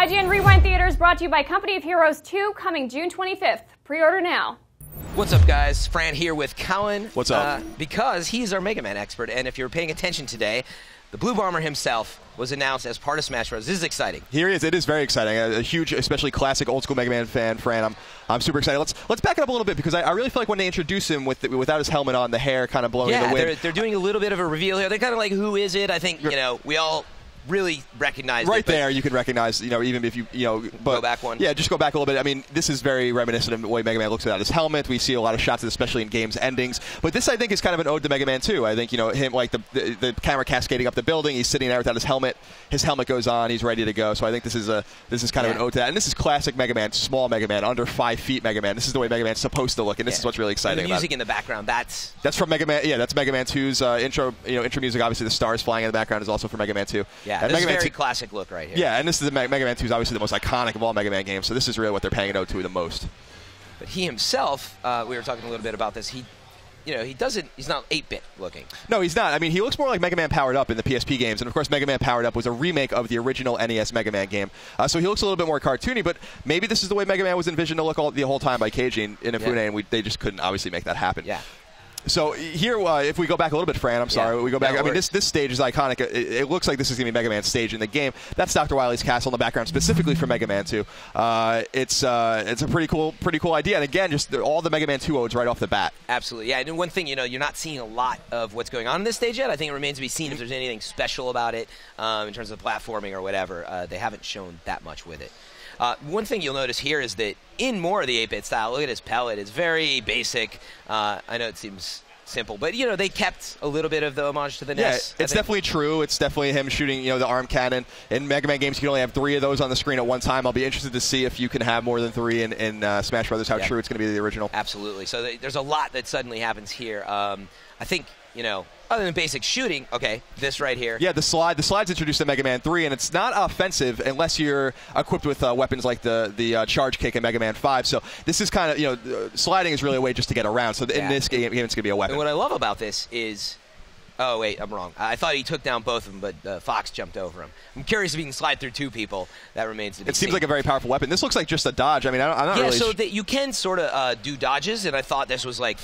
IGN Rewind Theater is brought to you by Company of Heroes 2, coming June 25th. Pre-order now. What's up, guys? Fran here with Cowan. What's up? Because he's our Mega Man expert, and if you're paying attention today, the Blue Bomber himself was announced as part of Smash Bros. This is exciting. Here he is. It is very exciting. A huge, especially classic old school Mega Man fan, Fran. I'm super excited. Let's back it up a little bit because I really feel like when they introduce him without his helmet on, the hair kind of blowing in the wind. Yeah, they're doing a little bit of a reveal here. They're kind of like, who is it? I think we all really recognize right there. You can recognize, even if you but go back one. Yeah, just go back a little bit. I mean, this is very reminiscent of the way Mega Man looks without his helmet. We see a lot of shots, especially in games endings. But this, I think, is kind of an ode to Mega Man 2. I think him like the camera cascading up the building. He's sitting there without his helmet. His helmet goes on. He's ready to go. So I think this is kind of an ode to that. And this is classic Mega Man, small Mega Man, under 5 feet Mega Man. This is the way Mega Man's supposed to look, and this is what's really exciting. And the music about it. In the background, that's from Mega Man. Yeah, that's Mega Man 2's intro. Intro music. Obviously, the stars flying in the background is also for Mega Man 2. Yeah, and this Mega is very Man classic look right here. Yeah, and this is Mega Man 2 is obviously the most iconic of all Mega Man games. So this is really what they're paying an ode to the most. But he himself, we were talking a little bit about this. He's not 8-bit looking. No, he's not. I mean, he looks more like Mega Man Powered Up in the PSP games. And, of course, Mega Man Powered Up was a remake of the original NES Mega Man game. So he looks a little bit more cartoony, but maybe this is the way Mega Man was envisioned to look the whole time by Keiji and Inafune, and they just couldn't obviously make that happen. Yeah. So here, if we go back a little bit, Fran, I'm sorry, we go back. No, I mean, this stage is iconic. It looks like this is going to be Mega Man's stage in the game. That's Dr. Wily's castle in the background, specifically for Mega Man 2. It's a pretty cool idea. And again, just all the Mega Man 2 odes right off the bat. Absolutely, yeah. And one thing, you're not seeing a lot of what's going on in this stage yet. I think it remains to be seen if there's anything special about it in terms of platforming or whatever. They haven't shown that much with it. One thing you'll notice here is that in more of the 8-bit style, look at his pellet. It's very basic. I know it seems simple, but they kept a little bit of the homage to the NES. Yeah, it's definitely true. It's definitely him shooting, the arm cannon. In Mega Man games, you can only have 3 of those on the screen at one time. I'll be interested to see if you can have more than 3 in Smash Brothers. How true it's going to be to the original. Absolutely. So there's a lot that suddenly happens here. I think other than basic shooting, okay, this right here. Yeah, the slide's introduced in Mega Man 3, and it's not offensive unless you're equipped with weapons like the charge kick in Mega Man 5. So this is kind of, sliding is really a way just to get around. So in this game, it's going to be a weapon. And what I love about this is, oh, wait, I'm wrong. I thought he took down both of them, but Fox jumped over him. I'm curious if he can slide through 2 people. That remains to be seen. It seems like a very powerful weapon. This looks like just a dodge. I mean, I'm not really... Yeah, so that you can sort of do dodges, and I thought this was like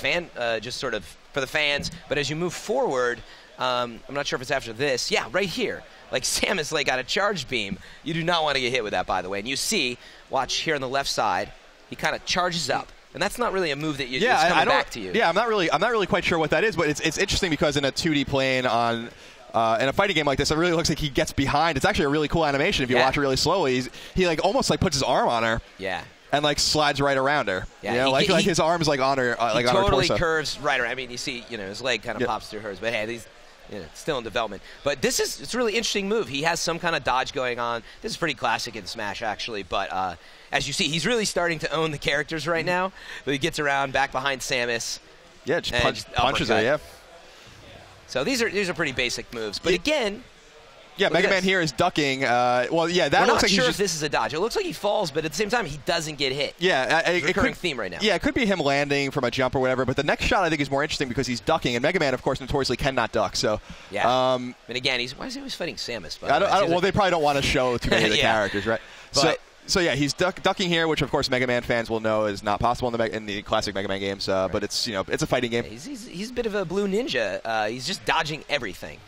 just sort of for the fans. But as you move forward, I'm not sure if it's after this. Yeah, right here. Like Samus got a charge beam. You do not want to get hit with that, by the way. And you see, watch here on the left side, he kind of charges up. And that's not really a move that it's coming back to you. Yeah, I'm not really quite sure what that is, but it's interesting because in a 2D plane on in a fighting game like this, it really looks like he gets behind. It's actually a really cool animation if you watch it really slowly. He almost puts his arm on her. Yeah. And slides right around her. Yeah, like his arm's on her, on her torso. Totally curves right around. I mean, you see, his leg kind of pops through hers. But hey, these. It's still in development. But it's a really interesting move. He has some kind of dodge going on. This is pretty classic in Smash, actually. But as you see, he's really starting to own the characters right now. But he gets around back behind Samus. Yeah, just punches her, yeah. So these are pretty basic moves. But again... Yeah, Mega Man here is ducking. Well, yeah, that We're looks not like sure he's if this is a dodge. It looks like he falls, but at the same time, he doesn't get hit. Yeah, it's a recurring theme right now. Yeah, it could be him landing from a jump or whatever, but the next shot I think is more interesting because he's ducking, and Mega Man, of course, notoriously cannot duck. So yeah. And again, why is he always fighting Samus? Well, they probably don't want to show too many of the characters, right? So yeah, he's ducking here, which of course Mega Man fans will know is not possible in the classic Mega Man games. But it's it's a fighting game. Yeah, he's a bit of a blue ninja. He's just dodging everything.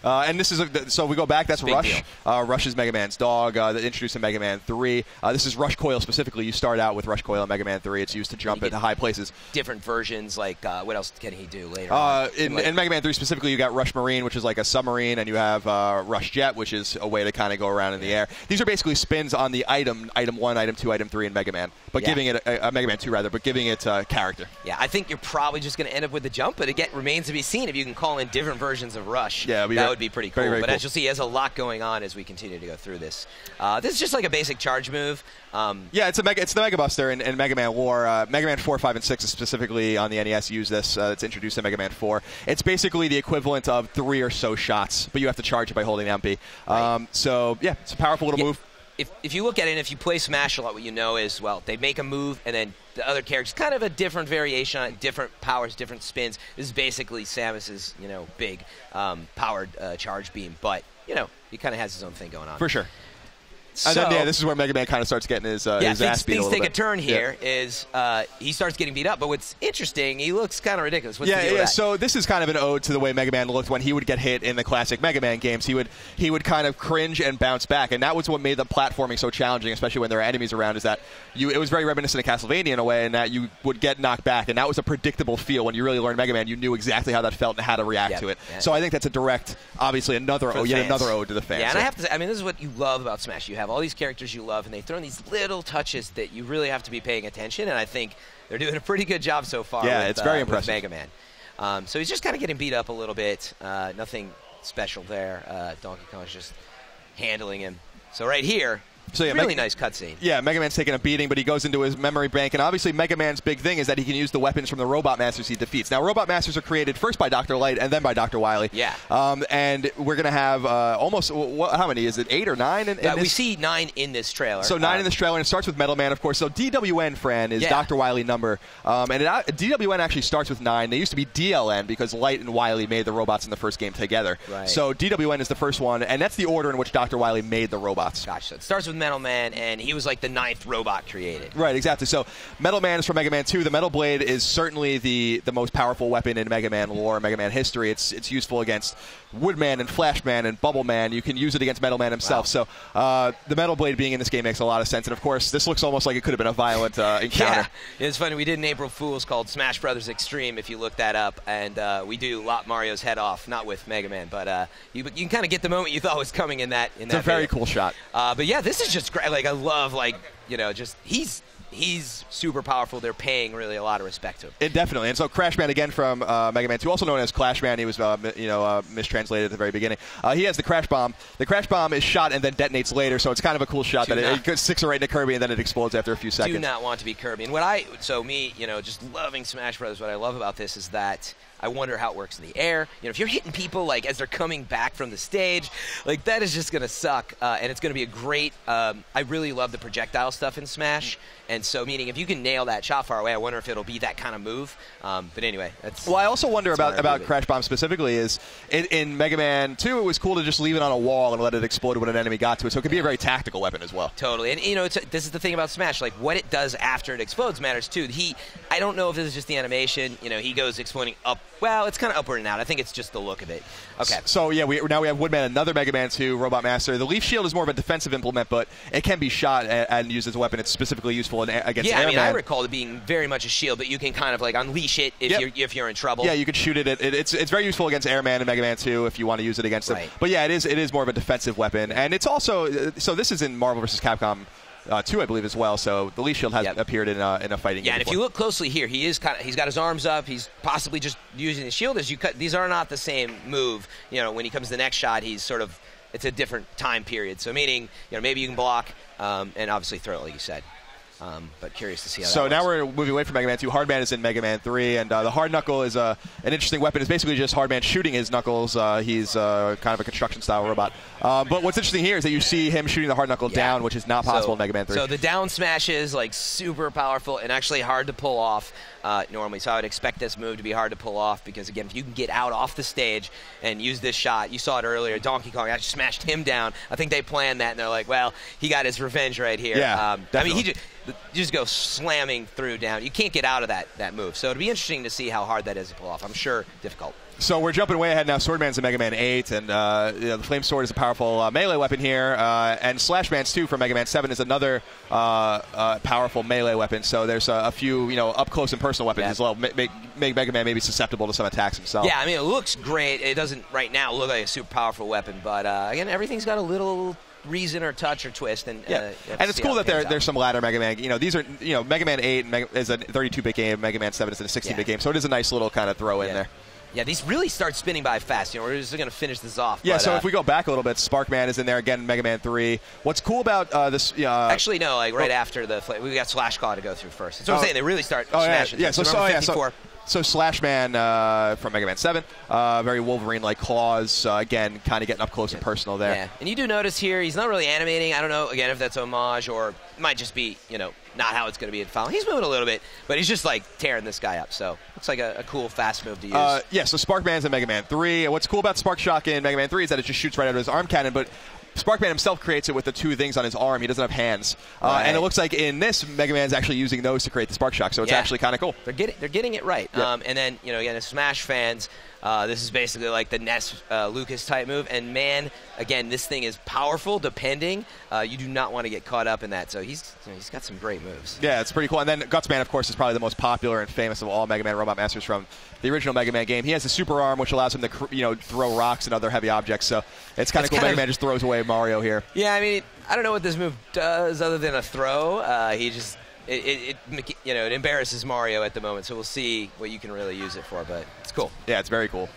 And this is so we go back. That's Rush. Rush is Mega Man's dog. That introduced in Mega Man 3. This is Rush Coil specifically. You start out with Rush Coil in Mega Man 3. It's used to jump into high places. Different versions, like what else can he do later on? In Mega Man 3 specifically, you got Rush Marine, which is like a submarine, and you have Rush Jet, which is a way to kind of go around in the air. These are basically spins on the item 1, item 2, item 3 in Mega Man, but giving it Mega Man 2 rather, but giving it character. Yeah, I think you're probably just going to end up with the jump, but again, remains to be seen if you can call in different versions of Rush. Yeah, that would be pretty cool. Very but cool. As you'll see, he has a lot going on as we continue to go through this. This is just like a basic charge move. Yeah, it's the Mega Buster in Mega Man lore. Mega Man 4, 5, and 6 is specifically on the NES use this. It's introduced in Mega Man 4. It's basically the equivalent of 3 or so shots, but you have to charge it by holding MP. Right. So yeah, it's a powerful little move. If you look at it, and if you play Smash a lot, what you know is, well, they make a move, and then the other characters, kind of a different variation on it, different powers, different spins. This is basically Samus's, big powered charge beam, but, he kind of has his own thing going on. For sure. And then, yeah, this is where Mega Man kind of starts getting his ass beat a little bit. Things take a turn here. Is he starts getting beat up, but what's interesting, he looks kind of ridiculous. What's the deal with that? So this is kind of an ode to the way Mega Man looked when he would get hit in the classic Mega Man games. He would kind of cringe and bounce back, and that was what made the platforming so challenging, especially when there are enemies around. Is that it was very reminiscent of Castlevania in a way, in that you would get knocked back, and that was a predictable feel. When you really learned Mega Man, you knew exactly how that felt and how to react to it. Yeah. So I think that's a direct, obviously, yet another ode to the fans. Yeah, and I have to say, I mean, this is what you love about Smash. You have all these characters you love, and they throw in these little touches that you really have to be paying attention, and I think they're doing a pretty good job so far. Yeah, it's very impressive. With Mega Man. So he's just kind of getting beat up a little bit. Nothing special there. Donkey Kong's just handling him. So right here, really nice cutscene. Yeah, Mega Man's taking a beating, but he goes into his memory bank, and obviously Mega Man's big thing is that he can use the weapons from the Robot Masters he defeats. Now, Robot Masters are created first by Dr. Light and then by Dr. Wily. Yeah. And we're going to have almost, how many? Is it 8 or 9 in this? We see 9 in this trailer. So 9 in this trailer, and it starts with Metal Man, of course. So DWN, Fran, is Dr. Wily number. And DWN actually starts with 9. They used to be DLN because Light and Wily made the robots in the first game together. Right. So DWN is the first one, and that's the order in which Dr. Wily made the robots. Gosh, so it starts with Metal Man, and he was like the 9th robot created. Right, exactly. So Metal Man is from Mega Man 2. The Metal Blade is certainly the most powerful weapon in Mega Man lore, Mega Man history. It's useful against Woodman and Flashman and Bubble Man. You can use it against Metal Man himself. Wow. So the Metal Blade being in this game makes a lot of sense. And, of course, this looks almost like it could have been a violent encounter. Yeah, it's funny. We did an April Fool's called Smash Brothers Extreme, if you look that up. And we do lop Mario's head off, not with Mega Man. But you can kind of get the moment you thought was coming in that. It's a very cool shot. But, yeah, this is just great. Like, I love, just he's super powerful. They're paying really a lot of respect to him. Definitely. And so Crash Man, again, from Mega Man 2, also known as Clash Man. He was mistranslated at the very beginning. He has the Crash Bomb. The Crash Bomb is shot and then detonates later, so it's kind of a cool shot that it sticks right into Kirby and then it explodes after a few seconds. Do not want to be Kirby. And just loving Smash Brothers, what I love about this is that I wonder how it works in the air. If you're hitting people like as they're coming back from the stage, like that is just going to suck. And it's going to be a great. I really love the projectile stuff in Smash. And so, meaning if you can nail that shot far away, I wonder if it'll be that kind of move. But anyway, that's. Well, I also wonder about Crash Bomb specifically. Is in Mega Man 2, it was cool to just leave it on a wall and let it explode when an enemy got to it. So it could be a very tactical weapon as well. Totally, and this is the thing about Smash. Like what it does after it explodes matters too. I don't know if this is just the animation. He goes exploding up. Well, it's kind of upward and out. I think it's just the look of it. Okay. So yeah, now we have Woodman, another Mega Man 2 Robot Master. The Leaf Shield is more of a defensive implement, but it can be shot and used as a weapon. It's specifically useful against Airman. I recall it being very much a shield, but you can kind of like unleash it if you're in trouble. Yeah, you can shoot it. It's very useful against Airman and Mega Man 2 if you want to use it against them. But yeah, it is more of a defensive weapon, and it's also so this is in Marvel vs. Capcom 2, I believe, as well. So the Leaf Shield has appeared in a fighting game. Yeah, and if you look closely here, he's got his arms up. He's possibly just using the shield as you cut. These are not the same move. When he comes to the next shot, he's sort of it's a different time period. So meaning, maybe you can block and obviously throw it, like you said. But curious to see how that works. Now we're moving away from Mega Man 2. Hard Man is in Mega Man 3, and the Hard Knuckle is an interesting weapon. It's basically just Hard Man shooting his knuckles. He's kind of a construction-style robot. But what's interesting here is that you see him shooting the Hard Knuckle down, which is not possible in Mega Man 3. So the down smash is like super powerful and actually hard to pull off normally. So I would expect this move to be hard to pull off because, again, if you can get out off the stage and use this shot, you saw it earlier, Donkey Kong actually smashed him down. I think they planned that, and they're like, well, he got his revenge right here. Yeah, definitely. You just go slamming through down. You can't get out of that move. So it'll be interesting to see how hard that is to pull off. I'm sure difficult. So we're jumping way ahead now. Swordman's in Mega Man 8, and the Flame Sword is a powerful melee weapon here. And Slash Man's 2 from Mega Man 7 is another powerful melee weapon. So there's a few up-close and personal weapons as well. Make Mega Man maybe susceptible to some attacks himself. Yeah, I mean, it looks great. It doesn't right now look like a super powerful weapon, but again, everything's got a little reason or touch or twist, and it's cool that there's some ladder Mega Man. These are Mega Man 8 is a 32-bit game. Mega Man 7 is a 16-bit game, so it is a nice little kind of throw in there. Yeah, these really start spinning by fast. We're just going to finish this off. Yeah, but, so if we go back a little bit, Sparkman is in there again, Mega Man 3. What's cool about this... actually, no, after we got Slash Claw to go through first. That's what I'm saying. They really start smashing. Yeah, so Slash Man from Mega Man 7, very Wolverine-like claws, again, kind of getting up close and personal there. Yeah, and you do notice here, he's not really animating. I don't know, again, if that's homage or it might just be, not how it's going to be in Final. He's moving a little bit, but he's just, tearing this guy up. So looks like a cool, fast move to use. So Sparkman's in Mega Man 3. What's cool about Spark Shock in Mega Man 3 is that it just shoots right out of his arm cannon, but Sparkman himself creates it with the two things on his arm. He doesn't have hands. Right. And it looks like in this, Mega Man's actually using those to create the Spark Shock, so it's actually kind of cool. They're getting it right. Yep. And then, again, as Smash fans, this is basically like the NES Lucas type move. And man, again, this thing is powerful. Depending, you do not want to get caught up in that. So he's got some great moves. Yeah, it's pretty cool. And then Gutsman, of course, is probably the most popular and famous of all Mega Man Robot Masters from the original Mega Man game. He has a super arm, which allows him to throw rocks and other heavy objects. So it's kind of cool. Mega Man just throws away Mario here. Yeah, I mean, I don't know what this move does other than a throw. He just it embarrasses Mario at the moment. So we'll see what you can really use it for. But it's cool. Yeah, it's very cool.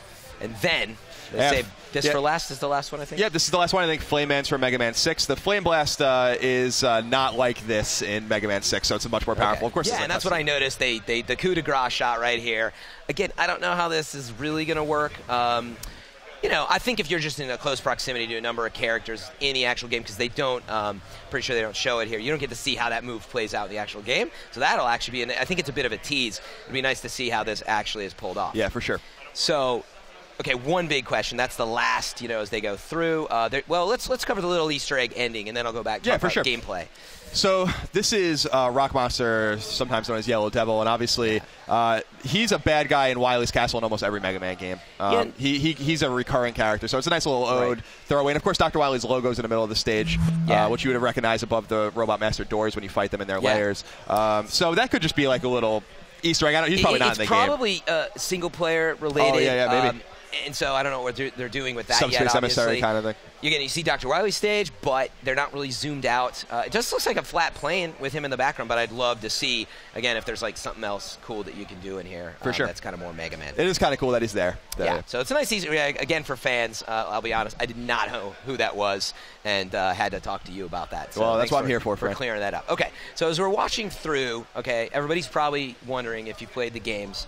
And then, save this for last. Is the last one, I think? Yeah, this is the last one. I think Flame Man's from Mega Man 6. The Flame Blast is not like this in Mega Man 6, so it's much more powerful. Okay. Of course, yeah, and that's what I noticed. The coup de grace shot right here. Again, I don't know how this is really going to work. I think if you're just in a close proximity to a number of characters in the actual game, because they don't, pretty sure they don't show it here, you don't get to see how that move plays out in the actual game. So that'll actually be, I think it's a bit of a tease. It'd be nice to see how this actually is pulled off. Yeah, for sure. So, okay, one big question. That's the last, as they go through. Let's cover the little Easter egg ending, and then I'll go back to gameplay. So this is Rock Monster, sometimes known as Yellow Devil, and obviously he's a bad guy in Wily's Castle in almost every Mega Man game. He's a recurring character, so it's a nice little ode throwaway. And of course, Dr. Wily's logo's in the middle of the stage, which you would have recognized above the Robot Master doors when you fight them in their layers. So that could just be like a little Easter egg. He's probably not in the game. It's probably single-player related. Oh, yeah, maybe. And so I don't know what they're doing with that Subspace yet, obviously. Emissary kind of thing. You see Dr. Wily's stage, but they're not really zoomed out. It just looks like a flat plane with him in the background, but I'd love to see, again, if there's like something else cool that you can do in here. For sure. That's kind of more Mega Man. It is kind of cool that he's there. So it's a nice Easter egg. Again, for fans, I'll be honest, I did not know who that was and had to talk to you about that. So well, that's what I'm here for clearing that up. Okay, so as we're watching through, everybody's probably wondering if you played the games.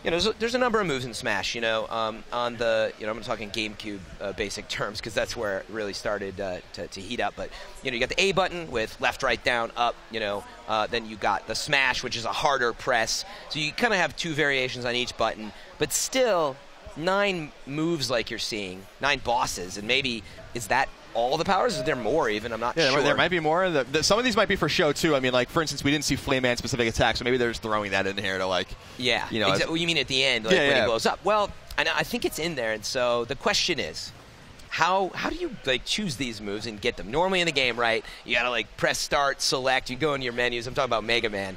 There's a number of moves in Smash, on the, I'm talking GameCube basic terms because that's where it really started to heat up. But, you got the A button with left, right, down, up, then you got the smash, which is a harder press. So you kind of have two variations on each button, but still 9 moves like you're seeing, 9 bosses, and maybe is that all the powers? Is there more even? I'm not sure. There might be more. Some of these might be for show, too. I mean, like, for instance, we didn't see Flame Man specific attacks, so maybe they're just throwing that in here to, like... Yeah. Well, you mean at the end, like when he blows up. Well, I think it's in there, and so the question is, how do you, choose these moves and get them? Normally in the game, right, you got to, press start, select, you go into your menus. I'm talking about Mega Man.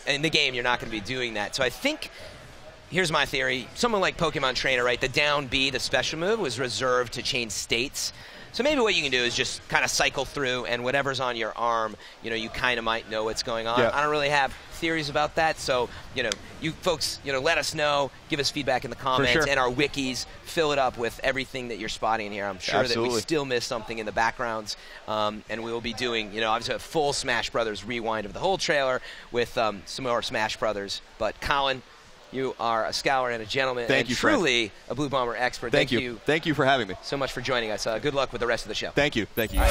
In the game, you're not going to be doing that. So I think... Here's my theory. Someone like Pokemon Trainer, right, the down B, the special move, was reserved to change states. So maybe what you can do is just kind of cycle through, and whatever's on your arm, you kind of might know what's going on. Yeah. I don't really have theories about that, so, you folks, let us know, give us feedback in the comments, and our wikis, fill it up with everything that you're spotting in here. I'm sure that we still miss something in the backgrounds, and we will be doing, obviously a full Smash Brothers rewind of the whole trailer with some more Smash Brothers. But Colin, you are a scholar and a gentleman. Thank you, truly a Blue Bomber expert. Thank you. Thank you for having me. So much for joining us. Good luck with the rest of the show. Thank you. Thank you.